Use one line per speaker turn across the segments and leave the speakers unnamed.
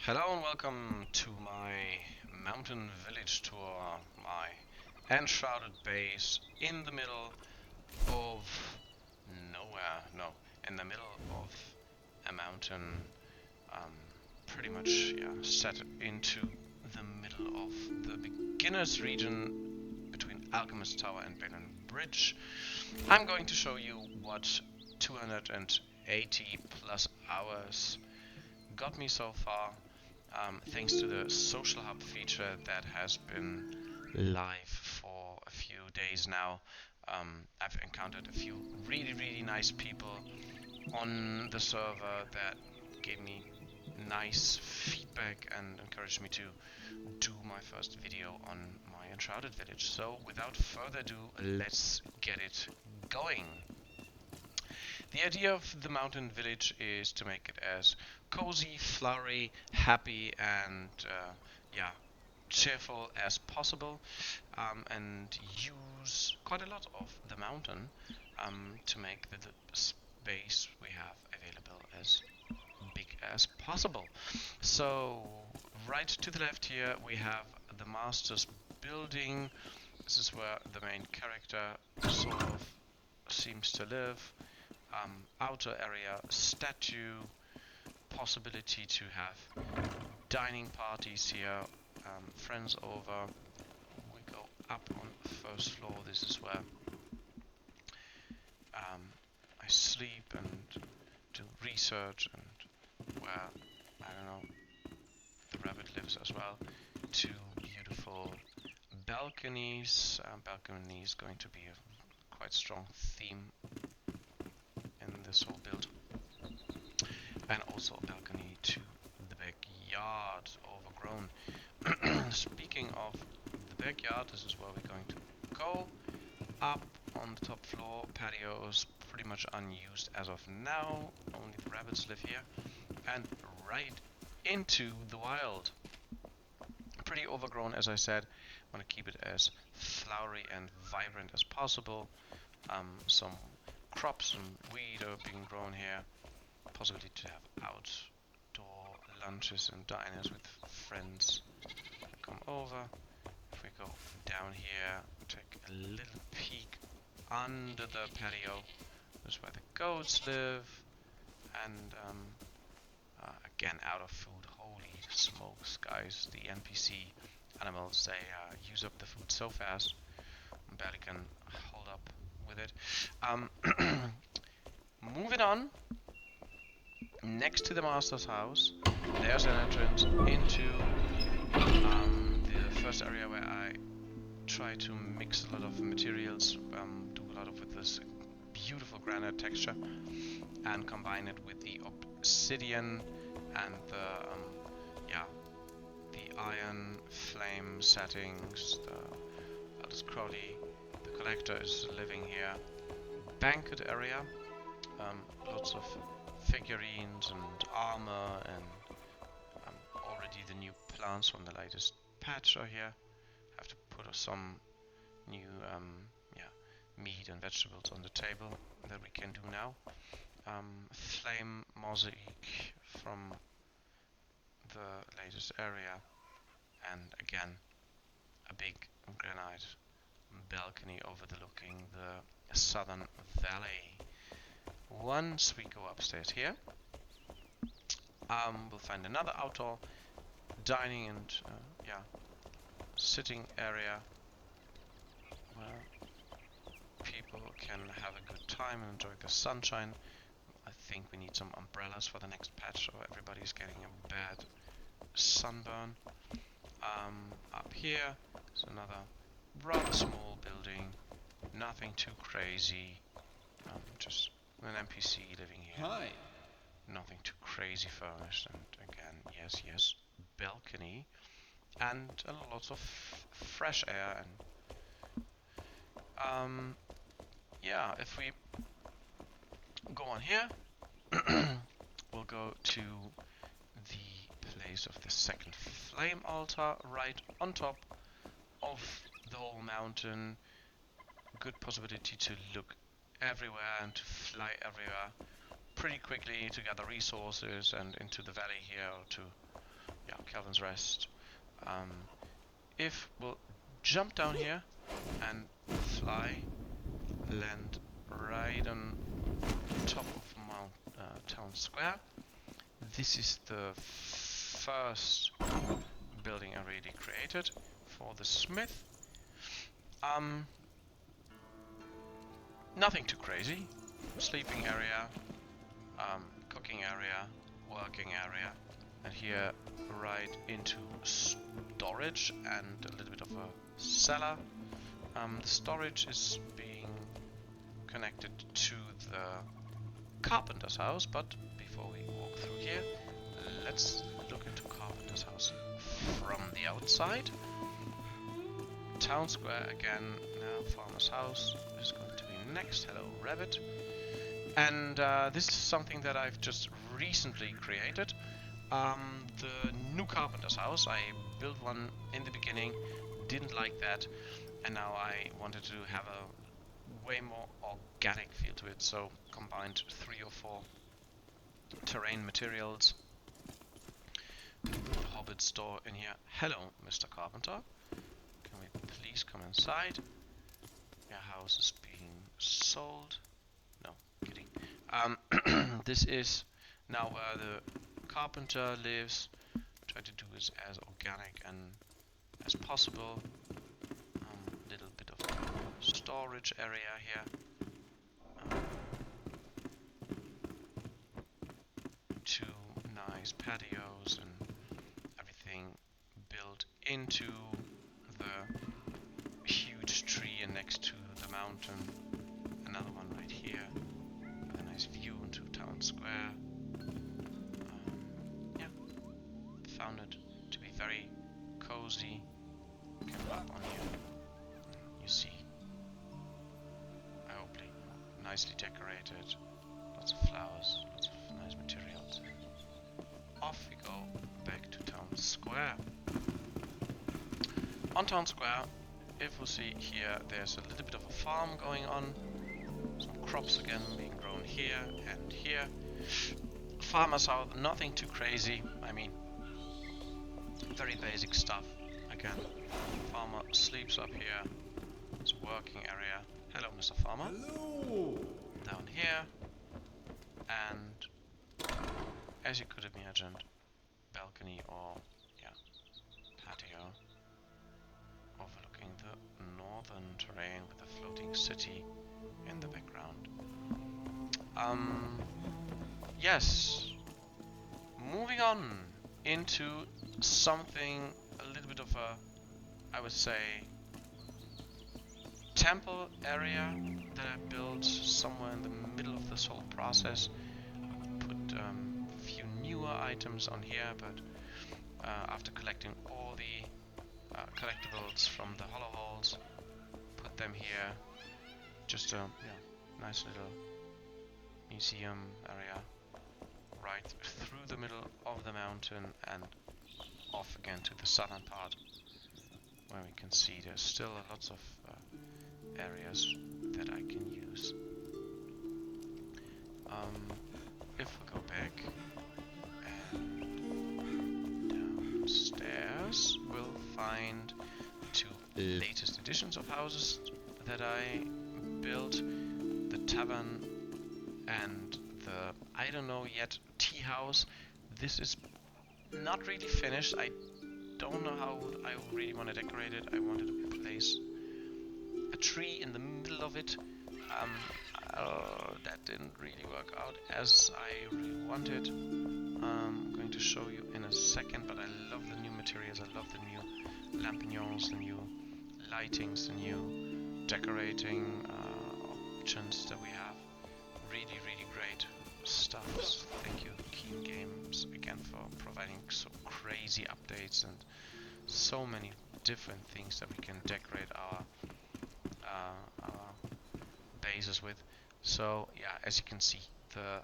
Hello and welcome to my mountain village tour, my Enshrouded base in the middle of nowhere, no, in the middle of a mountain, um, pretty much, yeah, set into the middle of the beginner's region between Alchemist Tower and Balin Bridge. I'm going to show you what 280 plus hours got me so far. Thanks to the social hub feature that has been live for a few days now. I've encountered a few really nice people on the server that gave me nice feedback and encouraged me to do my first video on my Enshrouded village. So without further ado, let's get it going. The idea of the mountain village is to make it as cozy, flowery, happy, and yeah, cheerful as possible, and use quite a lot of the mountain to make the space we have available as big as possible. So right to the left here we have the master's building. This is where the main character sort of seems to live. Outer area statue, possibility to have dining parties here, friends over. We go up on the first floor. This is where I sleep and do research, and where, I don't know, the rabbit lives as well. Two beautiful balconies. Balcony is going to be a quite strong theme in this whole build. And also a balcony to the backyard, overgrown. Speaking of the backyard, this is where we're going to go. Up on the top floor, patio is pretty much unused as of now. Only the rabbits live here. And right into the wild. Pretty overgrown, as I said. I want to keep it as flowery and vibrant as possible. Some crops and weed are being grown here. Possibility to have outdoor lunches and diners with friends that come over. If we go down here, take a little peek under the patio. This is where the goats live. And again, out of food. Holy smokes, guys. The NPC animals, they use up the food so fast. Barely can hold up with it. Moving on. Next to the master's house, there's an entrance into the first area where I try to mix a lot of materials, do a lot of with this beautiful granite texture, and combine it with the obsidian and the iron flame settings. The Eldest Crowley, the collector, is living here. Banquet area, lots of figurines and armor, and already the new plants from the latest patch are here. Have to put some new meat and vegetables on the table that we can do now. Flame mosaic from the latest area, and again a big granite balcony overlooking the southern valley. Once we go upstairs here, we'll find another outdoor dining and sitting area where people can have a good time and enjoy the sunshine. I think we need some umbrellas for the next patch, so everybody's getting a bad sunburn. Up here is another rather small building, nothing too crazy, just an NPC living here.
Hi.
Nothing too crazy furnished, and again, yes, balcony, and lots of fresh air. And if we go on here, we'll go to the place of the second flame altar, right on top of the whole mountain. Good possibility to look everywhere and to fly everywhere pretty quickly to gather resources and into the valley here, or to yeah, Calvin's Rest. If we'll jump down here and fly, land right on top of Town Square. This is the first building I really created for the smith. Nothing too crazy. Sleeping area, cooking area, working area, and here right into storage and a little bit of a cellar. The storage is being connected to the carpenter's house, but before we walk through here, let's look into carpenter's house from the outside. Town square again, now farmer's house is going to be next. Hello rabbit. And this is something that I've just recently created. The new carpenter's house, I built one in the beginning, didn't like that, and now I wanted to have a way more organic feel to it, so combined 3 or 4 terrain materials. Hobbit store in here. Hello, Mr. Carpenter. Can we please come inside? Your house is being sold. No, kidding. This is now where the carpenter lives. Try to do this as organic and as possible. Little bit of storage area here. 2 nice patios and everything built into the huge tree and next to the mountain. Another one right here with a nice view into town square. Yeah, found it to be very cozy. Come up on here. You see, I hope nicely decorated. Lots of flowers, lots of nice materials. Off we go back to town square. On town square, if we see here, there's a little bit of a farm going on. Some crops again being grown here and here. Farmer's house, nothing too crazy. I mean, very basic stuff. Again, farmer sleeps up here. It's a working area. Hello, Mr. Farmer.
Hello.
Down here. And as you could have imagined, balcony or patio overlooking the northern terrain with a floating city in the background. Yes, moving on into something a little bit of a, I would say, temple area that I built somewhere in the middle of this whole process. Put a few newer items on here, but after collecting all the collectibles from the hollow holes, put them here. Just a nice little museum area right through the middle of the mountain and off again to the southern part, where we can see there's still lots of areas that I can use. If we go back and downstairs, we'll find 2 latest editions of houses that I built. The tavern and the, I don't know yet, tea house. This is not really finished. I don't know how I really want to decorate it. I wanted to place a tree in the middle of it. That didn't really work out as I really wanted. I'm going to show you in a second, but I love the new materials. I love the new lampions, the new lightings, the new decorating options that we have. Really, really great stuff. Thank you, Keen Games, again for providing so crazy updates and so many different things that we can decorate our bases with. So yeah, as you can see, the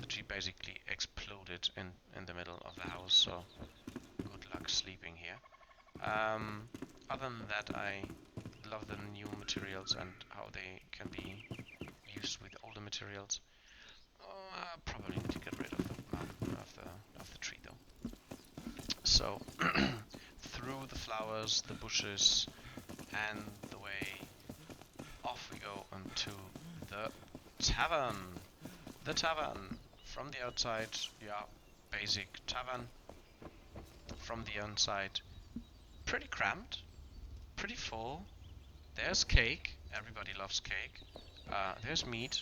tree basically exploded in the middle of the house. So good luck sleeping here. Other than that, I love the new materials and how they can be used with older materials. Probably need to get rid of the tree though. So through the flowers, the bushes, and the way, off we go into the tavern. The tavern from the outside, yeah, basic tavern. From the inside, pretty cramped, pretty full. There's cake. Everybody loves cake. There's meat.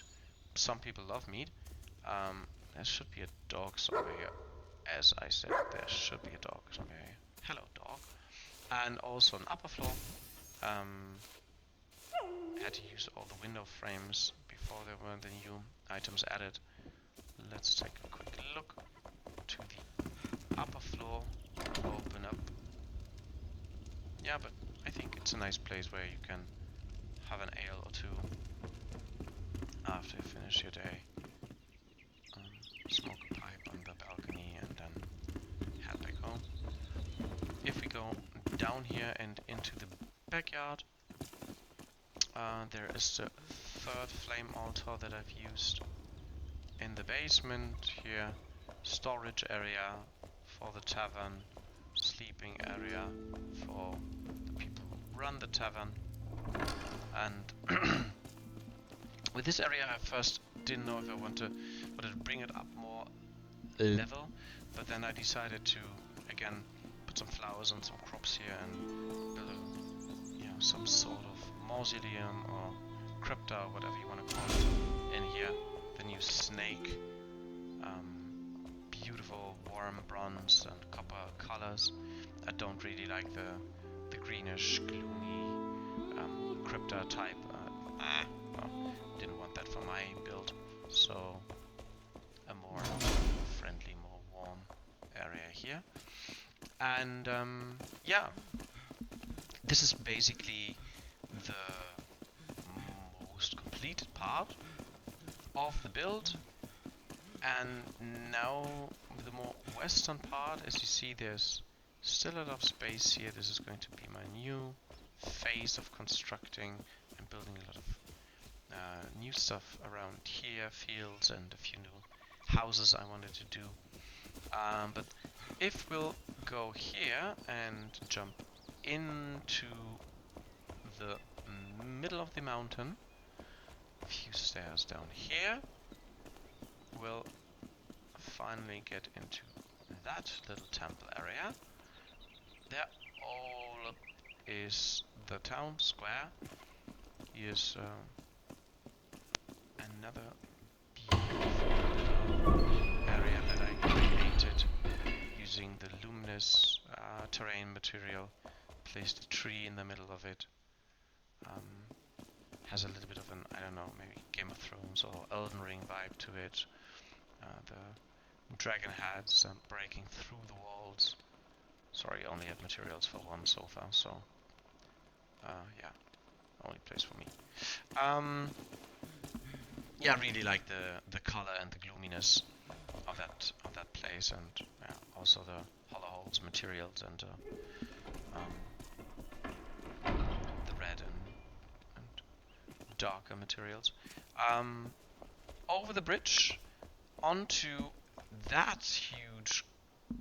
Some people love meat. There should be a dog somewhere here. As I said, there should be a dog somewhere here. Hello, dog. And also an upper floor. Had to use all the window frames before there were the new items added. Let's take a quick look to the upper floor. Open up. Yeah, but I think it's a nice place where you can have an ale or two after you finish your day. Smoke a pipe on the balcony and then head back home. If we go down here and into the backyard, there is the third flame altar that I've used. In the basement here, storage area for the tavern, sleeping area for the people who run the tavern. And with this area I first didn't know if I wanted to bring it up more level, but then I decided to again put some flowers and some crops here and build a, some sort of mausoleum or crypta, whatever you want to call it, in here. The new snake, beautiful warm bronze and copper colors. I don't really like the greenish, gloomy crypta type. Well, didn't want that for my build, so a more friendly, more warm area here. And yeah, this is basically the most completed part of the build. And now the more western part, as you see, there's still a lot of space here. This is going to be my new phase of constructing and building a lot of new stuff around here, fields and a few new houses I wanted to do. But if we'll go here and jump into the middle of the mountain, a few stairs down here, we'll finally get into that little temple area. There all up is the town square. Here's another beautiful little area that I created using the luminous terrain material. Placed a tree in the middle of it. Has a little bit of an, I don't know, maybe Game of Thrones or Elden Ring vibe to it. The dragon heads breaking through the walls. Sorry, only have materials for one so far, so yeah, only place for me. Yeah, I really like the color and the gloominess of that place, and yeah, also the hollow holes materials and the red and darker materials. Over the bridge onto that huge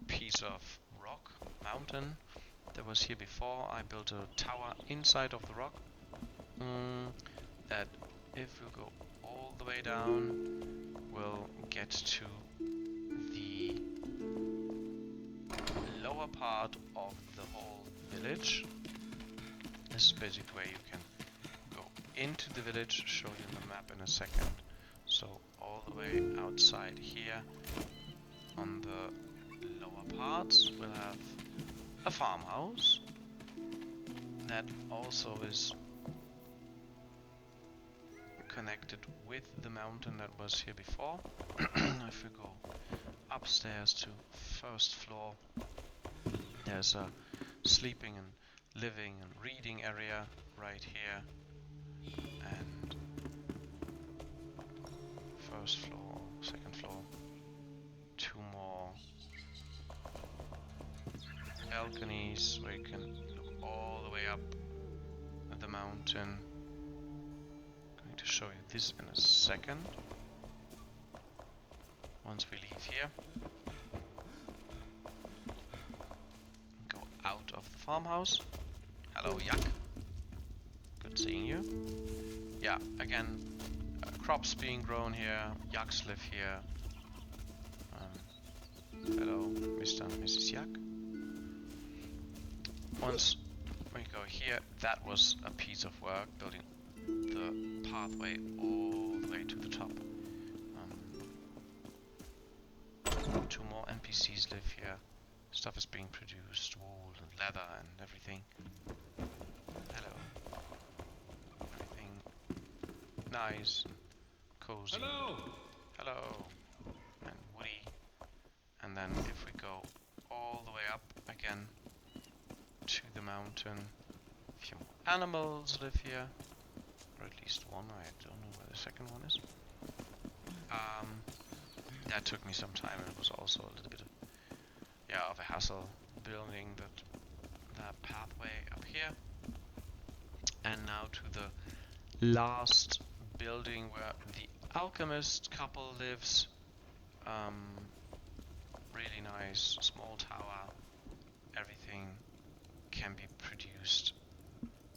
piece of rock mountain that was here before, I built a tower inside of the rock. That if we go all the way down, we'll get to the lower part of the whole village. This is basically where you can go into the village, show you the map in a second. So all the way outside here on the lower parts we'll have a farmhouse that also is connected with the mountain that was here before. If we go upstairs to first floor, there's a sleeping and living and reading area right here, and first floor, second floor, two more balconies where you can look all the way up the mountain. Going to show you this in a second. Once we leave here, farmhouse. Hello, Yak. Good seeing you. Yeah, again, crops being grown here. Yaks live here. Hello, Mr. and Mrs. Yak. Once we go here, that was a piece of work, building the pathway all the way to the top. 2 more NPCs live here. Stuff is being produced, wool and leather and everything. Hello. Everything nice and cozy.
Hello!
Hello. And woody. And then if we go all the way up again to the mountain, a few more animals live here. Or at least one, I don't know where the second one is. That took me some time, and it was also a little bit of a hassle building that pathway up here. And now to the last building where the alchemist couple lives. Really nice, small tower. Everything can be produced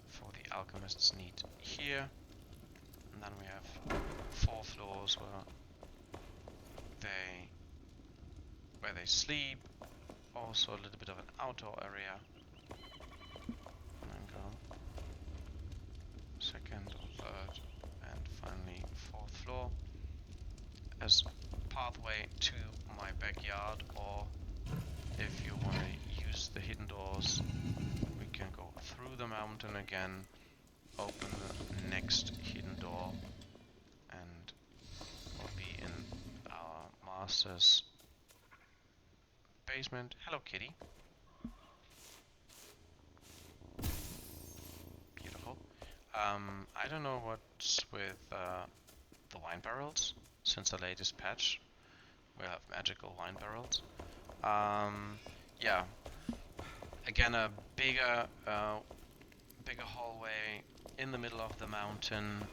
for the alchemist's need here. And then we have 4 floors where they sleep. Also a little bit of an outdoor area. And then go 2nd or 3rd and finally 4th floor as pathway to my backyard, or if you want to use the hidden doors, we can go through the mountain again, open the next hidden door, and we'll be in our master's basement. Hello, kitty. Beautiful. I don't know what's with the wine barrels since the latest patch. We'll have magical wine barrels. Yeah. Again, a bigger hallway in the middle of the mountain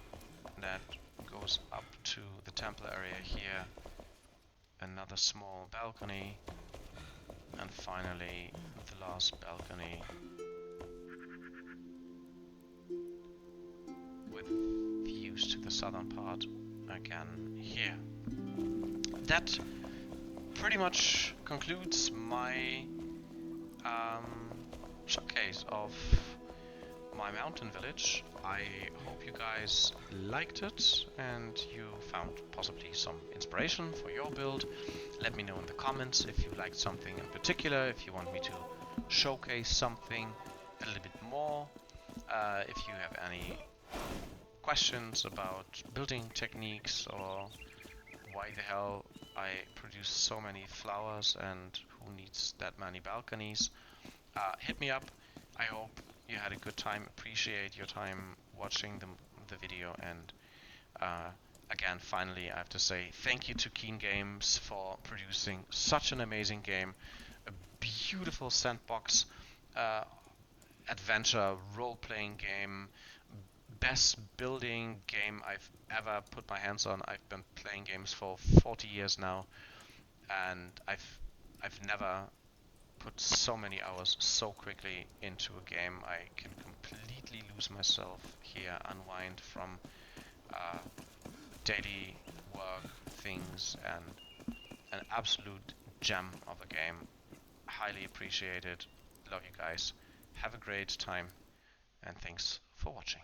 that goes up to the temple area here. Another small balcony. And finally, the last balcony with views to the southern part again here. That pretty much concludes my showcase of my mountain village. I hope you guys liked it and you found possibly some inspiration for your build. Let me know in the comments if you liked something in particular, if you want me to showcase something a little bit more, if you have any questions about building techniques or why the hell I produce so many flowers and who needs that many balconies. Hit me up. I hope you had a good time. Appreciate your time watching the video, and again, finally, I have to say thank you to Keen Games for producing such an amazing game, a beautiful sandbox adventure role-playing game, best building game I've ever put my hands on. I've been playing games for 40 years now, and I've never put so many hours so quickly into a game. I can completely lose myself here, unwind from daily work things, and an absolute gem of a game. Highly appreciated. Love you guys. Have a great time, and thanks for watching.